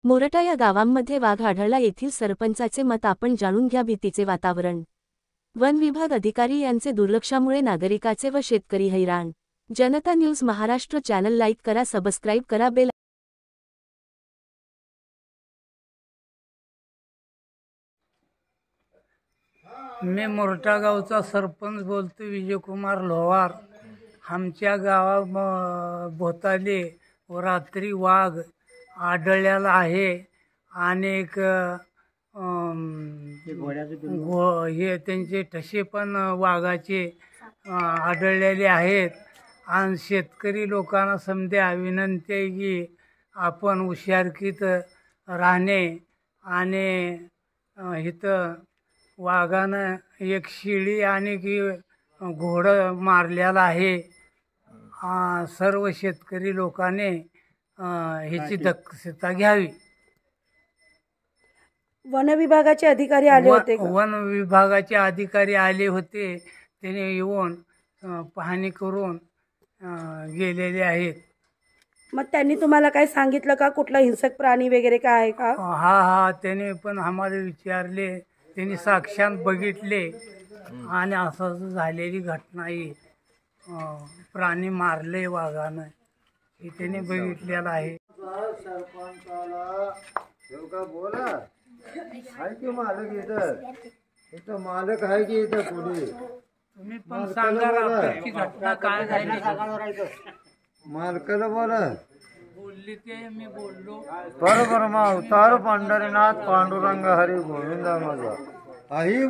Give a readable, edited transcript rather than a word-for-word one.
मोरटा या गावांमध्ये वाघ आढळला, येथील सरपंचाचे मत आपण जाणून घ्या. भीतीचे वातावरण. वन विभाग अधिकारी यांचे दुर्लक्षामुळे नागरिकाचे व शेतकरी हैराण. जनता न्यूज महाराष्ट्र चॅनल लाईक करा, सबस्क्राईब करा, बेल. मी मोरटा गावचा सरपंच बोलतो, विजयकुमार लोहार. आमच्या गावा भोवताली रात्री वाघ आढळलेला आहे. अनेक हे त्यांचे ठसे पण वाघाचे आढळलेले आहेत. आणि शेतकरी लोकांना समजा विनंती आहे की आपण हुशारकीत राहणे. आणि इथं वाघानं एक शिळी आणि की घोडं मारलेला आहे. सर्व शेतकरी लोकांनी ह्याची दक्षता घ्यावी. वन विभागाचे अधिकारी आले होते का? वन विभागाचे अधिकारी आले होते. त्याने येऊन पाहणी करून गेलेले आहेत. मग त्यांनी तुम्हाला काय सांगितलं का, कुठला हिंसक प्राणी वगैरे काय आहे का? हा त्याने पण आम्हाला विचारले. त्यांनी साक्षात बघितले आणि असं झालेली घटना आहे. प्राणी मारले वाघानं हे त्याने बघितलेलं आहे. बोला आहे की मालक इथं मालक आहे की इथं पुढे तुम्ही पण सांगा रात्रीची घटना काय झाली. मालकाला बोला. बोलली ते मी बोललो. परब्रह्मा अवतार पंढरीनाथ पांडुरंग हरी गोविंदा माझा आई